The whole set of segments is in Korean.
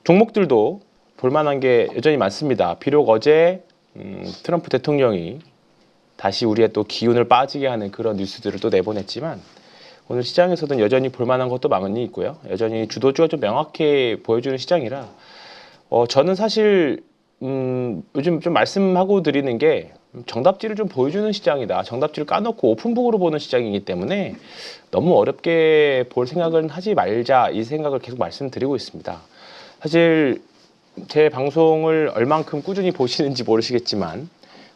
종목들도 볼만한 게 여전히 많습니다. 비록 어제 트럼프 대통령이 다시 우리의 또 기운을 빠지게 하는 그런 뉴스들을 또 내보냈지만 오늘 시장에서는 여전히 볼만한 것도 많이 있고요. 여전히 주도주가 좀 명확히 보여주는 시장이라 저는 사실 요즘 좀 말씀하고 드리는 게 정답지를 좀 보여주는 시장이다. 정답지를 까놓고 오픈북으로 보는 시장이기 때문에 너무 어렵게 볼 생각은 하지 말자, 이 생각을 계속 말씀드리고 있습니다. 사실 제 방송을 얼만큼 꾸준히 보시는지 모르시겠지만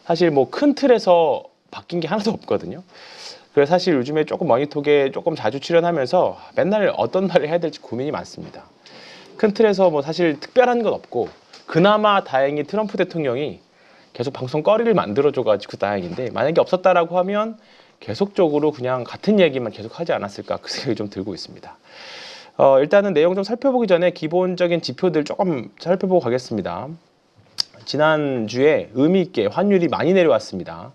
사실 뭐 큰 틀에서 바뀐 게 하나도 없거든요. 그래서 사실 요즘에 조금 머니톡에 조금 자주 출연하면서 맨날 어떤 말을 해야 될지 고민이 많습니다. 큰 틀에서 뭐 사실 특별한 건 없고 그나마 다행히 트럼프 대통령이 계속 방송 거리를 만들어줘가지고 다행인데 만약에 없었다라고 하면 계속적으로 그냥 같은 얘기만 계속 하지 않았을까 그 생각이 좀 들고 있습니다. 일단은 내용 좀 살펴보기 전에 기본적인 지표들 조금 살펴보고 가겠습니다. 지난주에 의미 있게 환율이 많이 내려왔습니다.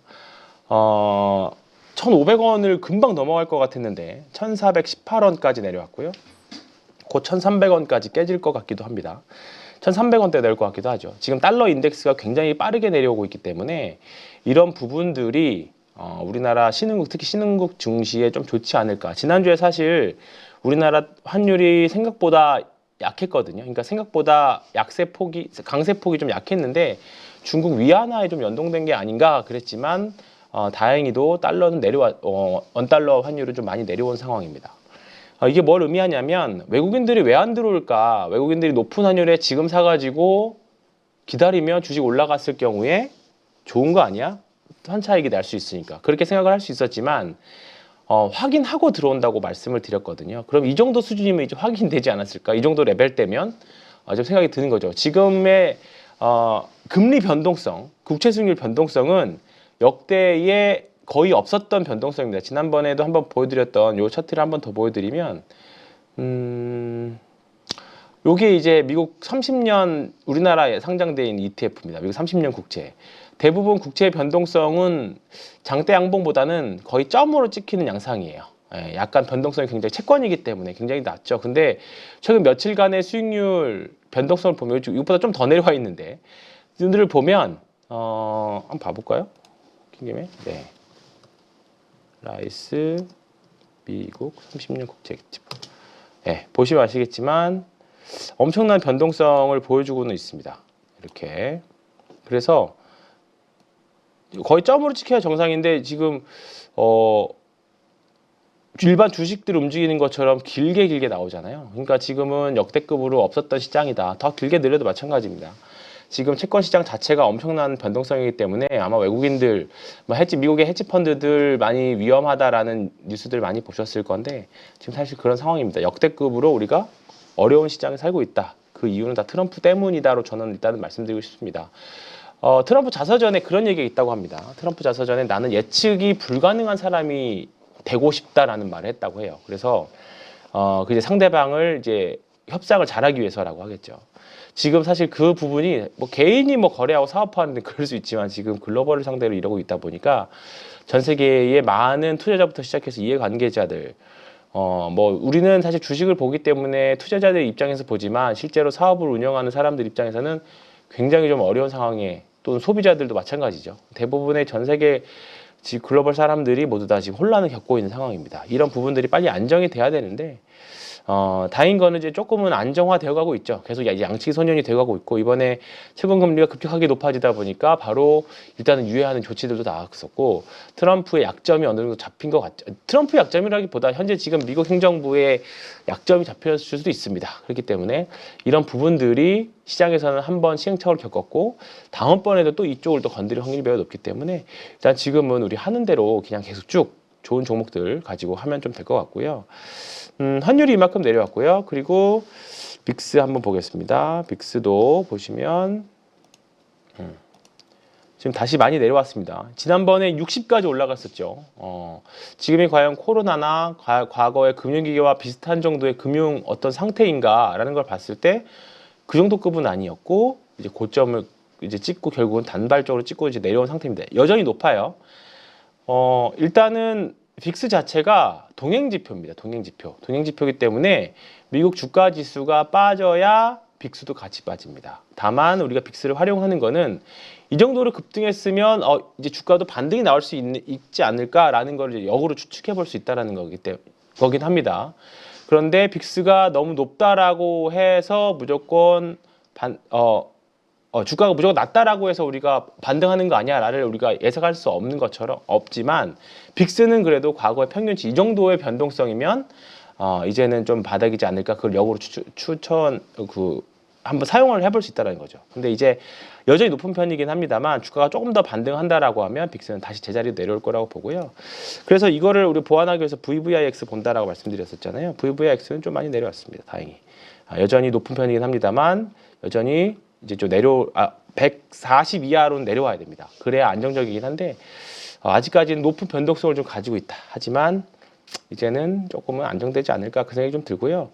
1,500원을 금방 넘어갈 것 같았는데 1,418원까지 내려왔고요. 곧 1,300원까지 깨질 것 같기도 합니다. 1,300원대 될 것 같기도 하죠. 지금 달러 인덱스가 굉장히 빠르게 내려오고 있기 때문에 이런 부분들이 우리나라 신흥국, 특히 신흥국 증시에 좀 좋지 않을까. 지난주에 사실 우리나라 환율이 생각보다 약했거든요. 그러니까 생각보다 강세폭이 좀 약했는데 중국 위안화에 좀 연동된 게 아닌가 그랬지만 다행히도 달러는 원달러 환율은 좀 많이 내려온 상황입니다. 이게 뭘 의미하냐면 외국인들이 왜 안 들어올까? 외국인들이 높은 환율에 지금 사가지고 기다리면 주식 올라갔을 경우에 좋은 거 아니야? 환차익이 날 수 있으니까 그렇게 생각을 할 수 있었지만 확인하고 들어온다고 말씀을 드렸거든요. 그럼 이 정도 수준이면 이제 확인되지 않았을까? 이 정도 레벨 때면 좀 생각이 드는 거죠. 지금의 금리 변동성, 국채 수익률 변동성은 역대에 거의 없었던 변동성입니다. 지난번에도 한번 보여드렸던 요 차트를 한번 더 보여드리면 요게 이제 미국 30년 우리나라에 상장된 ETF입니다. 미국 30년 국채. 대부분 국채의 변동성은 장대 양봉보다는 거의 점으로 찍히는 양상이에요. 약간 변동성이 굉장히 채권이기 때문에 굉장히 낮죠. 근데 최근 며칠간의 수익률 변동성을 보면 이것보다 좀 더 내려와 있는데 이들을 보면 한번 봐볼까요? 김김에 네. 라이스 미국 30년 국채 ETF. 네, 보시면 아시겠지만 엄청난 변동성을 보여주고는 있습니다. 이렇게. 그래서 거의 점으로 찍혀야 정상인데 지금 일반 주식들 움직이는 것처럼 길게 나오잖아요. 그러니까 지금은 역대급으로 없었던 시장이다. 더 길게 늘려도 마찬가지입니다. 지금 채권 시장 자체가 엄청난 변동성이기 때문에 아마 외국인들, 미국의 헤지펀드들 많이 위험하다라는 뉴스들 많이 보셨을 건데 지금 사실 그런 상황입니다. 역대급으로 우리가 어려운 시장에 살고 있다. 그 이유는 다 트럼프 때문이다로 저는 일단은 말씀드리고 싶습니다. 트럼프 자서전에 그런 얘기가 있다고 합니다. 트럼프 자서전에 나는 예측이 불가능한 사람이 되고 싶다라는 말을 했다고 해요. 그래서 이제 상대방을 이제 협상을 잘하기 위해서라고 하겠죠. 지금 사실 그 부분이 뭐 개인이 뭐 거래하고 사업하는데 그럴 수 있지만 지금 글로벌을 상대로 이러고 있다 보니까 전 세계의 많은 투자자부터 시작해서 이해관계자들 뭐 우리는 사실 주식을 보기 때문에 투자자들 입장에서 보지만 실제로 사업을 운영하는 사람들 입장에서는 굉장히 좀 어려운 상황에 또는 소비자들도 마찬가지죠. 대부분의 전 세계 글로벌 사람들이 모두 다 지금 혼란을 겪고 있는 상황입니다. 이런 부분들이 빨리 안정이 돼야 되는데 다행인 거는 이제 조금은 안정화되어 가고 있죠. 계속 양측이 선연이 되어 가고 있고 이번에 채권 금리가 급격하게 높아지다 보니까 바로 일단은 유예하는 조치들도 나왔었고 트럼프의 약점이 어느 정도 잡힌 것 같죠. 트럼프 약점이라기보다 현재 지금 미국 행정부의 약점이 잡혔을 수도 있습니다. 그렇기 때문에 이런 부분들이 시장에서는 한번 시행착오를 겪었고 다음번에도 또 이쪽을 또 건드릴 확률이 매우 높기 때문에 일단 지금은 우리 하는 대로 그냥 계속 쭉 좋은 종목들 가지고 하면 좀 될 것 같고요. 환율이 이만큼 내려왔고요. 그리고 빅스 한번 보겠습니다. 빅스도 보시면 지금 다시 많이 내려왔습니다. 지난번에 60까지 올라갔었죠. 지금이 과연 코로나나 과거의 금융기계와 비슷한 정도의 금융 어떤 상태인가라는 걸 봤을 때 그 정도 급은 아니었고 이제 고점을 이제 찍고 결국은 단발적으로 찍고 이제 내려온 상태입니다. 여전히 높아요. 일단은 빅스 자체가 동행지표입니다. 동행지표이기 때문에 미국 주가 지수가 빠져야 빅스도 같이 빠집니다. 다만 우리가 빅스를 활용하는 거는 이 정도로 급등했으면 이제 주가도 반등이 나올 수 있지 않을까라는 걸 이제 역으로 추측해 볼 수 있다라는 거긴 합니다. 그런데 빅스가 너무 높다라고 해서 무조건 주가가 무조건 낮다라고 해서 우리가 반등하는 거 아니야라를 우리가 예상할 수 없는 것처럼 없지만 빅스는 그래도 과거의 평균치 이 정도의 변동성이면 이제는 좀 바닥이지 않을까 그걸 역으로 추천 한번 사용을 해볼 수 있다는 거죠. 근데 이제 여전히 높은 편이긴 합니다만 주가가 조금 더 반등한다라고 하면 빅스는 다시 제자리로 내려올 거라고 보고요. 그래서 이거를 우리 보완하기 위해서 VVIX 본다라고 말씀드렸었잖아요. VVIX는 좀 많이 내려왔습니다. 다행히. 여전히 높은 편이긴 합니다만 여전히 이제 좀 140 이하로는 내려와야 됩니다. 그래야 안정적이긴 한데 아직까지는 높은 변동성을 좀 가지고 있다. 하지만 이제는 조금은 안정되지 않을까 그 생각이 좀 들고요.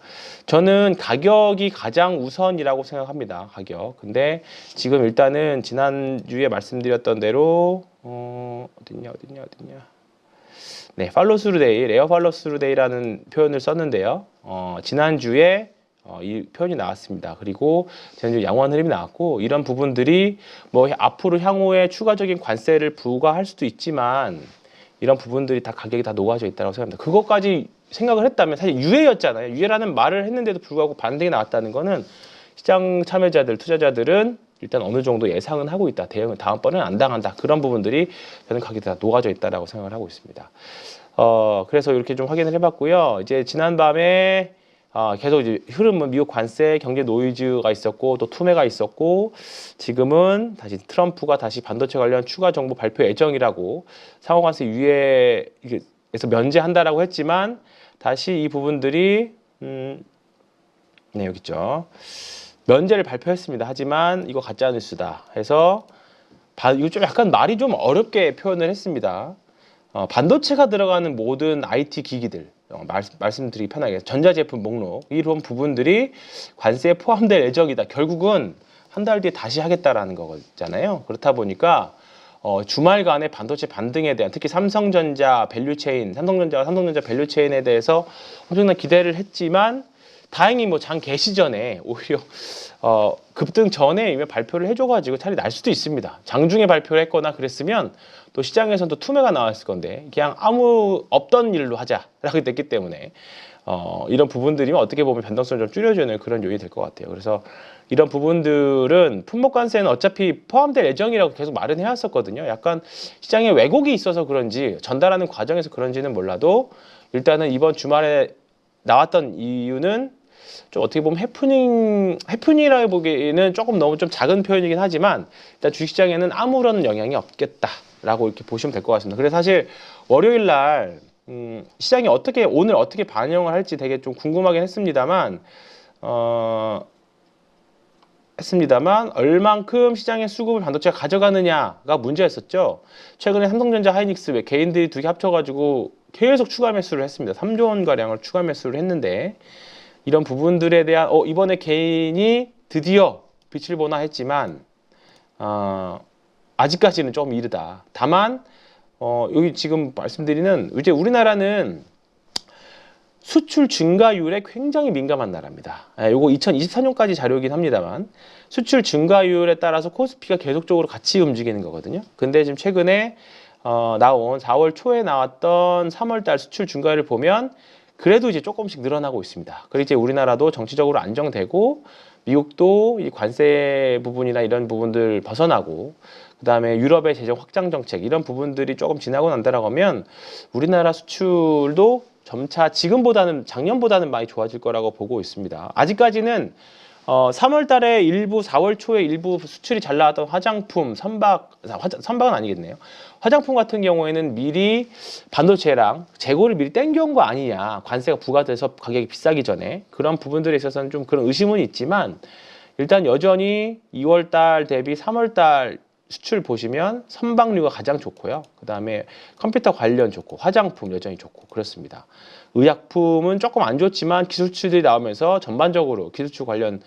저는 가격이 가장 우선이라고 생각합니다. 가격. 근데 지금 일단은 지난주에 말씀드렸던 대로 어딨냐. 네, 팔로우 스루 데이, 레어 팔로우 스루 데이라는 표현을 썼는데요. 지난주에 이 표현이 나왔습니다. 그리고 지난주 양호한 흐름이 나왔고 이런 부분들이 뭐 앞으로 향후에 추가적인 관세를 부과할 수도 있지만 이런 부분들이 다 가격이 다 녹아져 있다고 생각합니다. 그것까지 생각을 했다면 사실 유예였잖아요. 유예라는 말을 했는데도 불구하고 반등이 나왔다는 거는 시장 참여자들, 투자자들은 일단 어느 정도 예상은 하고 있다. 대응은 다음번은 안 당한다. 그런 부분들이 저는 가격이 다 녹아져 있다라고 생각을 하고 있습니다. 그래서 이렇게 좀 확인을 해봤고요. 이제 지난밤에 계속 이제 흐름은 미국 관세, 경제 노이즈가 있었고 또 투매가 있었고 지금은 다시 트럼프가 다시 반도체 관련 추가 정보 발표 예정이라고 상호관세 유예에서 면제한다라고 했지만 다시 이 부분들이 네 여기 있죠. 면제를 발표했습니다. 하지만 이거 가짜 뉴스다 해서 이거 좀 약간 말이 좀 어렵게 표현을 했습니다. 반도체가 들어가는 모든 IT 기기들 말씀드리기 편하게 전자제품 목록 이런 부분들이 관세에 포함될 예정이다. 결국은 한 달 뒤에 다시 하겠다라는 거잖아요. 그렇다 보니까 주말간의 반도체 반등에 대한 특히 삼성전자 밸류체인, 삼성전자 밸류체인에 대해서 엄청난 기대를 했지만 다행히 뭐 장 개시 전에 오히려 급등 전에 이미 발표를 해줘가지고 차라리 날 수도 있습니다. 장중에 발표를 했거나 그랬으면 또 시장에서는 또 투매가 나왔을 건데 그냥 아무 없던 일로 하자라고 됐기 때문에 이런 부분들이면 어떻게 보면 변동성을 좀 줄여주는 그런 요인이 될 것 같아요. 그래서 이런 부분들은 품목관세는 어차피 포함될 예정이라고 계속 말은 해왔었거든요. 약간 시장에 왜곡이 있어서 그런지 전달하는 과정에서 그런지는 몰라도 일단은 이번 주말에 나왔던 이유는 좀 어떻게 보면 해프닝이라고 보기에는 조금 너무 좀 작은 표현이긴 하지만 일단 주식시장에는 아무런 영향이 없겠다라고 이렇게 보시면 될 것 같습니다. 그래서 사실 월요일 날 시장이 오늘 어떻게 반영을 할지 되게 좀 궁금하긴 했습니다만 얼만큼 시장의 수급을 반도체가 가져가느냐가 문제였었죠. 최근에 삼성전자, 하이닉스 개인들이 두 개 합쳐가지고 계속 추가 매수를 했습니다. 3조 원 가량을 추가 매수를 했는데 이런 부분들에 대한 이번에 개인이 드디어 빛을 보나 했지만 아직까지는 조금 이르다. 다만 여기 지금 말씀드리는 이제 우리나라는 수출 증가율에 굉장히 민감한 나라입니다. 요거 2024년까지 자료이긴 합니다만 수출 증가율에 따라서 코스피가 계속적으로 같이 움직이는 거거든요. 근데 지금 최근에 나온 4월 초에 나왔던 3월달 수출 증가율을 보면 그래도 이제 조금씩 늘어나고 있습니다. 그리고 이제 우리나라도 정치적으로 안정되고 미국도 이 관세 부분이나 이런 부분들 벗어나고 그다음에 유럽의 재정 확장 정책 이런 부분들이 조금 지나고 난다라고 하면 우리나라 수출도 점차 지금보다는 작년보다는 많이 좋아질 거라고 보고 있습니다. 아직까지는 3월 달에 일부 4월 초에 일부 수출이 잘 나왔던 화장품, 선박은 아니겠네요. 화장품 같은 경우에는 미리 반도체랑 재고를 미리 땡겨온 거 아니냐. 관세가 부과돼서 가격이 비싸기 전에 그런 부분들에 있어서는 좀 그런 의심은 있지만 일단 여전히 2월 달 대비 3월 달 수출 보시면 선박류가 가장 좋고요. 그 다음에 컴퓨터 관련 좋고 화장품 여전히 좋고 그렇습니다. 의약품은 조금 안 좋지만 기술주들이 나오면서 전반적으로 기술주 관련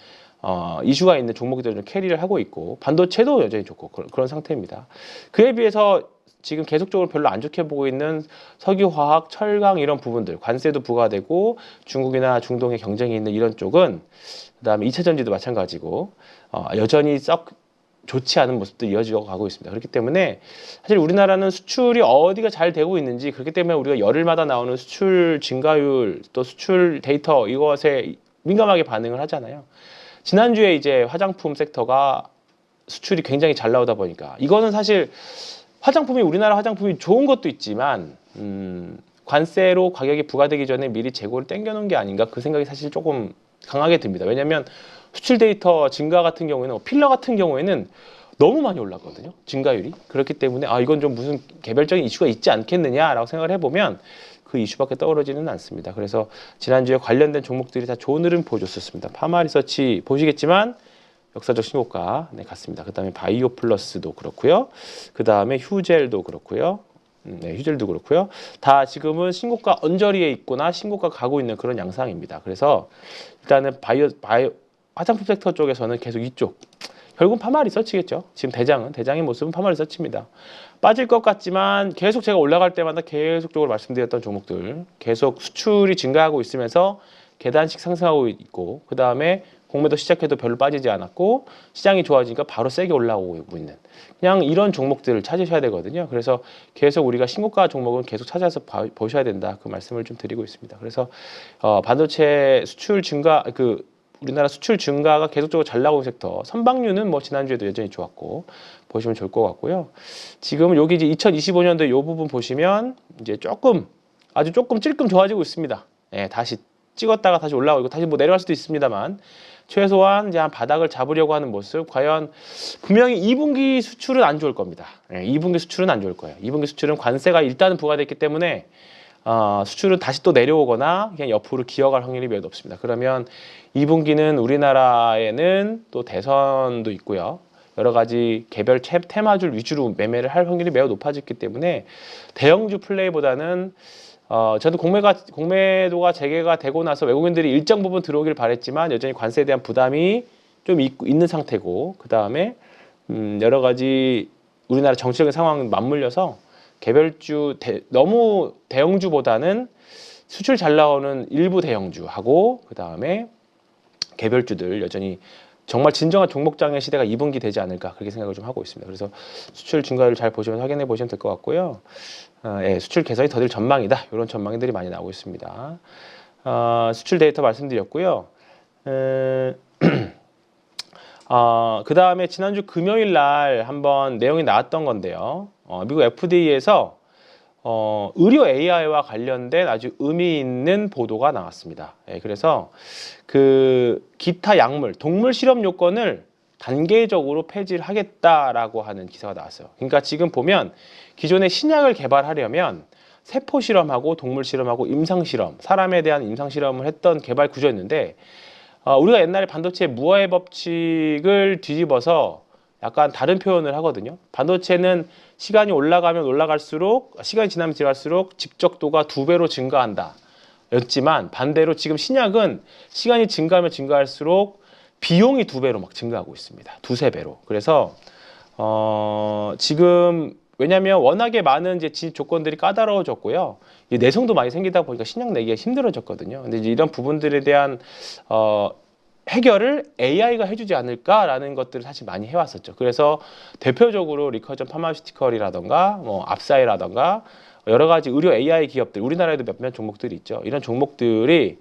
이슈가 있는 종목들을 캐리를 하고 있고 반도체도 여전히 좋고 그런 상태입니다. 그에 비해서 지금 계속적으로 별로 안 좋게 보고 있는 석유화학, 철강 이런 부분들, 관세도 부과되고 중국이나 중동의 경쟁이 있는 이런 쪽은, 그다음에 2차 전지도 마찬가지고 여전히 썩 좋지 않은 모습도 이어져 가고 있습니다. 그렇기 때문에 사실 우리나라는 수출이 어디가 잘 되고 있는지, 그렇기 때문에 우리가 열흘마다 나오는 수출 증가율 또 수출 데이터 이것에 민감하게 반응을 하잖아요. 지난주에 이제 화장품 섹터가 수출이 굉장히 잘 나오다 보니까, 이거는 사실 화장품이, 우리나라 화장품이 좋은 것도 있지만 관세로 가격이 부과되기 전에 미리 재고를 땡겨놓은 게 아닌가, 그 생각이 사실 조금 강하게 듭니다. 왜냐하면 수출 데이터 증가 같은 경우에는, 필러 같은 경우에는 너무 많이 올랐거든요, 증가율이. 그렇기 때문에 이건 좀 무슨 개별적인 이슈가 있지 않겠느냐라고 생각을 해보면 그 이슈밖에 떠오르지는 않습니다. 그래서 지난주에 관련된 종목들이 다 좋은 흐름 보여줬었습니다. 파마리서치 보시겠지만 역사적 신고가 갔습니다. 그 다음에 바이오 플러스도 그렇고요. 그 다음에 휴젤도 그렇고요. 휴젤도 그렇고요. 다 지금은 신고가 언저리에 있거나 신고가 가고 있는 그런 양상입니다. 그래서 일단은 바이오 화장품 섹터 쪽에서는 계속 이쪽, 결국은 파마리서치겠죠. 지금 대장의 모습은 파마리서치입니다. 빠질 것 같지만 계속 제가 올라갈 때마다 계속적으로 말씀드렸던 종목들, 계속 수출이 증가하고 있으면서 계단식 상승하고 있고, 그 다음에 공매도 시작해도 별로 빠지지 않았고, 시장이 좋아지니까 바로 세게 올라오고 있는, 그냥 이런 종목들을 찾으셔야 되거든요. 그래서 계속 우리가 신고가 종목은 계속 찾아서 보셔야 된다, 그 말씀을 좀 드리고 있습니다. 그래서 반도체 수출 증가, 우리나라 수출 증가가 계속적으로 잘 나오는 섹터, 선박류는 뭐 지난주에도 여전히 좋았고 보시면 좋을 것 같고요. 지금 여기 이제 2025년도 이 부분 보시면 이제 아주 조금 찔끔 좋아지고 있습니다. 다시 찍었다가 다시 올라오고 다시 뭐 내려갈 수도 있습니다만, 최소한 이제 한 바닥을 잡으려고 하는 모습. 과연 분명히 2분기 수출은 안 좋을 겁니다. 2분기 수출은 안 좋을 거예요. 2분기 수출은 관세가 일단은 부과됐기 때문에 수출은 다시 또 내려오거나 그냥 옆으로 기어갈 확률이 매우 높습니다. 그러면 2분기는 우리나라에는 또 대선도 있고요. 여러 가지 개별 테마주 위주로 매매를 할 확률이 매우 높아졌기 때문에 대형주 플레이보다는 저도 공매도가 재개가 되고 나서 외국인들이 일정 부분 들어오길 바랬지만 여전히 관세에 대한 부담이 좀 있는 상태고, 그 다음에 여러 가지 우리나라 정치적인 상황 맞물려서 개별주 너무 대형주보다는 수출 잘 나오는 일부 대형주하고, 그 다음에 개별주들 여전히 정말 진정한 종목장의 시대가 2분기 되지 않을까, 그렇게 생각을 좀 하고 있습니다. 그래서 수출 증가율 잘 보시면 확인해 보시면 될 것 같고요. 수출 개선이 더딜 전망이다, 이런 전망들이 많이 나오고 있습니다. 수출 데이터 말씀드렸고요. 그 다음에 지난주 금요일 날 한번 내용이 나왔던 건데요. 미국 FDA에서 의료 AI와 관련된 아주 의미 있는 보도가 나왔습니다. 그래서 그 기타 약물, 동물 실험 요건을 단계적으로 폐지를 하겠다라고 하는 기사가 나왔어요. 그러니까 지금 보면 기존의 신약을 개발하려면 세포 실험하고 동물 실험하고 임상 실험, 사람에 대한 임상 실험을 했던 개발 구조였는데, 우리가 옛날에 반도체 무어의 법칙을 뒤집어서 약간 다른 표현을 하거든요. 반도체는 시간이 올라갈수록, 시간이 지나면 지날수록 집적도가 2배로 증가한다 였지만, 반대로 지금 신약은 시간이 증가하면 증가할수록 비용이 2배로 막 증가하고 있습니다. 2~3배로. 그래서 지금 왜냐하면 워낙에 많은 이제 진입 조건들이 까다로워졌고요. 내성도 많이 생기다 보니까 신약 내기가 힘들어졌거든요. 근데 이제 이런 부분들에 대한 해결을 AI가 해주지 않을까라는 것들을 사실 많이 해왔었죠. 그래서 대표적으로 리커전 파마시티컬이라던가 뭐 압사이라던가 여러 가지 의료 AI 기업들, 우리나라에도 몇몇 종목들이 있죠. 이런 종목들이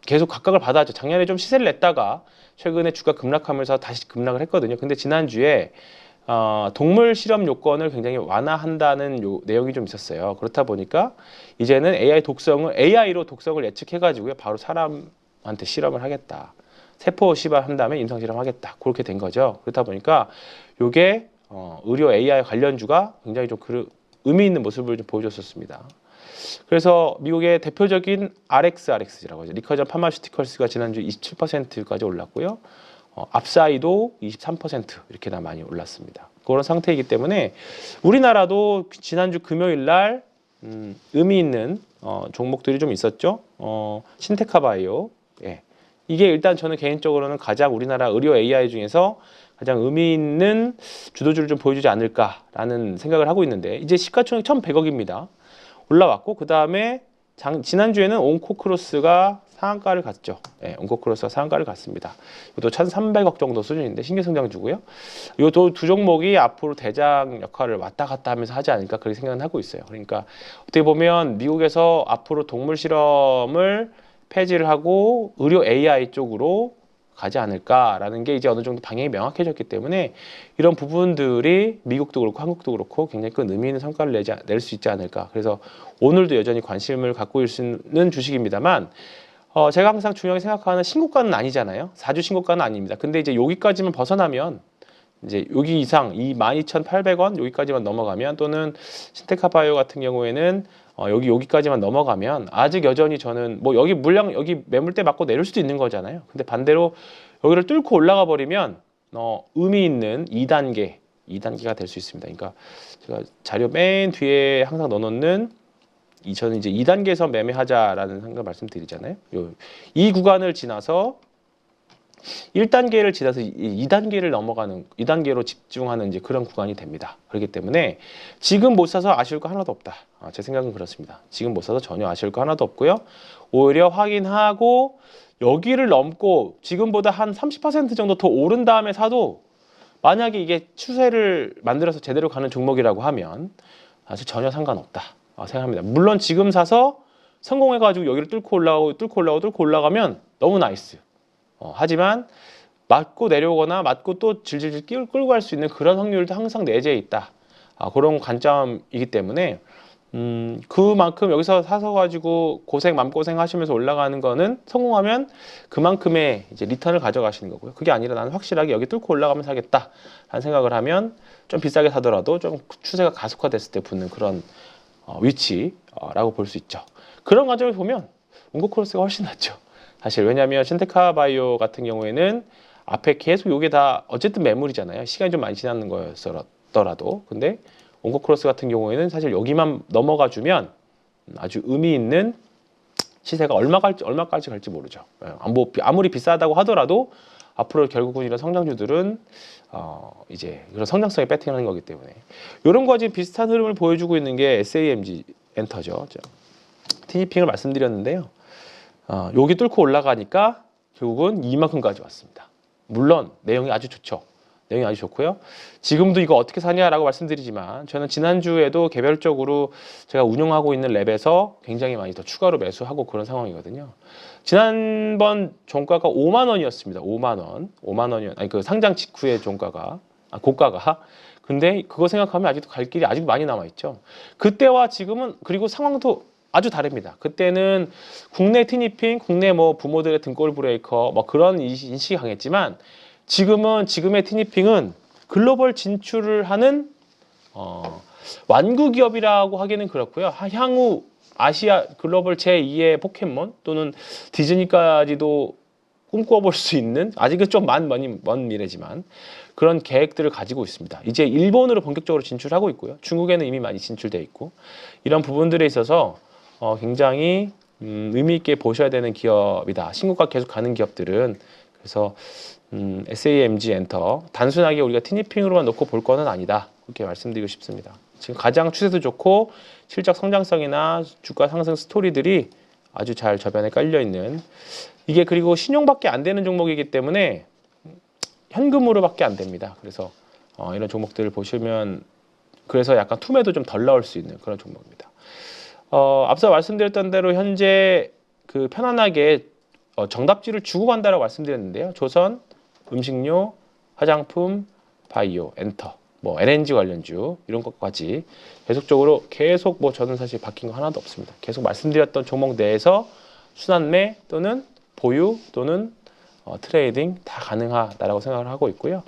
계속 각광을 받아왔죠. 작년에 좀 시세를 냈다가 최근에 주가 급락하면서 다시 급락을 했거든요. 근데 지난주에 동물 실험 요건을 굉장히 완화한다는 내용이 좀 있었어요. 그렇다 보니까 이제는 AI로 독성을 예측해가지고요, 바로 사람한테 실험을 하겠다. 세포 시발한 다음에 임상 실험하겠다. 그렇게 된 거죠. 그렇다 보니까 이게 의료 AI 관련주가 굉장히 좀 의미 있는 모습을 좀 보여줬었습니다. 그래서 미국의 대표적인 RX라고 하죠. 리커전 파마슈티컬스가 지난주 27%까지 올랐고요. 압사이도 23% 이렇게나 많이 올랐습니다. 그런 상태이기 때문에 우리나라도 지난주 금요일 날 의미 있는 종목들이 좀 있었죠. 신테카바이오. 이게 일단 저는 개인적으로는 가장 우리나라 의료 AI 중에서 가장 의미 있는 주도주를 좀 보여주지 않을까라는 생각을 하고 있는데, 이제 시가총액 1,100억입니다. 올라왔고, 그 다음에 지난주에는 온코크로스가 상한가를 갔죠. 네, 온코크로스가 상한가를 갔습니다. 이것도 1,300억 정도 수준인데 신규성장주고요. 이 두 종목이 앞으로 대장 역할을 왔다 갔다 하면서 하지 않을까 그렇게 생각은 하고 있어요. 그러니까 어떻게 보면 미국에서 앞으로 동물 실험을 폐지를 하고 의료 AI 쪽으로 가지 않을까라는 게 이제 어느 정도 방향이 명확해졌기 때문에 이런 부분들이 미국도 그렇고 한국도 그렇고 굉장히 큰 의미 있는 성과를 낼 수 있지 않을까. 그래서 오늘도 여전히 관심을 갖고 있는 주식입니다만, 제가 항상 중요하게 생각하는 신고가는 아니잖아요. 4주 신고가는 아닙니다. 근데 이제 여기까지만 벗어나면, 이제 여기 이상 22,800원 여기까지만 넘어가면, 또는 신테카바이오 같은 경우에는 여기까지만 넘어가면 아직 여전히 저는 뭐 여기 물량 여기 매물대 맞고 내릴 수도 있는 거잖아요. 근데 반대로 여기를 뚫고 올라가 버리면 의미 있는 2단계가 될 수 있습니다. 그러니까 제가 자료 맨 뒤에 항상 넣어놓는 저는 이제 2단계에서 매매하자라는 생각 말씀드리잖아요. 이 구간을 지나서 1단계를 지나서 2단계를 넘어가는, 2단계로 집중하는 이제 그런 구간이 됩니다. 그렇기 때문에 지금 못 사서 아쉬울 거 하나도 없다. 제 생각은 그렇습니다. 지금 못 사서 전혀 아쉬울 거 하나도 없고요. 오히려 확인하고 여기를 넘고 지금보다 한 30% 정도 더 오른 다음에 사도, 만약에 이게 추세를 만들어서 제대로 가는 종목이라고 하면 사실 전혀 상관없다 생각합니다. 물론 지금 사서 성공해가지고 여기를 뚫고 올라가면 너무 나이스. 하지만 맞고 내려오거나 맞고 또 질질질 끌고 갈 수 있는 그런 확률도 항상 내재해 있다. 그런 관점이기 때문에 그만큼 여기서 사서 가지고 마음고생 하시면서 올라가는 거는 성공하면 그만큼의 이제 리턴을 가져가시는 거고요. 그게 아니라 나는 확실하게 여기 뚫고 올라가면 사겠다라는 생각을 하면 좀 비싸게 사더라도 좀 추세가 가속화됐을 때 붙는 그런 위치라고 볼 수 있죠. 그런 관점을 보면 온코크로스가 훨씬 낫죠. 사실 왜냐하면 신테카바이오 같은 경우에는 앞에 계속 이게 다 어쨌든 매물이잖아요. 시간이 좀 많이 지나는 거였더라도. 근데 온코크로스 같은 경우에는 사실 여기만 넘어가 주면 아주 의미 있는 시세가 얼마까지 갈지 모르죠. 아무리 비싸다고 하더라도 앞으로 결국은 이런 성장주들은 이제 그런 성장성에 배팅하는 거기 때문에 이런 거지 비슷한 흐름을 보여주고 있는 게 SAMG 엔터죠. 티니핑을 말씀드렸는데요. 여기 뚫고 올라가니까 결국은 이만큼까지 왔습니다. 물론 내용이 아주 좋죠. 내용이 아주 좋고요. 지금도 이거 어떻게 사냐라고 말씀드리지만 저는 지난주에도 개별적으로 제가 운영하고 있는 랩에서 굉장히 많이 더 추가로 매수하고 그런 상황이거든요. 지난번 종가가 5만 원이었습니다. 5만 원이었. 아니 그 상장 직후의 종가가 고가가. 근데 그거 생각하면 아직도 갈 길이 아직 많이 남아 있죠. 그때와 지금은 그리고 상황도 아주 다릅니다. 그때는 국내 티니핑, 국내 뭐 부모들의 등골 브레이커 뭐 그런 인식이 강했지만 지금의 티니핑은 글로벌 진출을 하는 완구 기업이라고 하기는 그렇고요. 향후 아시아 글로벌 제2의 포켓몬 또는 디즈니까지도 꿈꿔볼 수 있는, 아직은 좀 먼 미래지만 그런 계획들을 가지고 있습니다. 이제 일본으로 본격적으로 진출하고 있고요. 중국에는 이미 많이 진출돼 있고 이런 부분들에 있어서 굉장히 의미 있게 보셔야 되는 기업이다. 신고가 계속 가는 기업들은. 그래서 SAMG 엔터 단순하게 우리가 티니핑으로만 놓고 볼 거는 아니다. 그렇게 말씀드리고 싶습니다. 지금 가장 추세도 좋고 실적 성장성이나 주가 상승 스토리들이 아주 잘 저변에 깔려 있는, 이게 그리고 신용밖에 안 되는 종목이기 때문에 현금으로밖에 안 됩니다. 그래서 이런 종목들을 보시면 그래서 약간 투매도 좀 덜 나올 수 있는 그런 종목입니다. 앞서 말씀드렸던 대로 현재 그 편안하게 정답지를 주고 간다라고 말씀드렸는데요. 조선, 음식료, 화장품, 바이오, 엔터, 뭐 LNG 관련주 이런 것까지 계속적으로 뭐 저는 사실 바뀐 거 하나도 없습니다. 계속 말씀드렸던 종목 내에서 순환매 또는 보유 또는 트레이딩 다 가능하다라고 생각을 하고 있고요.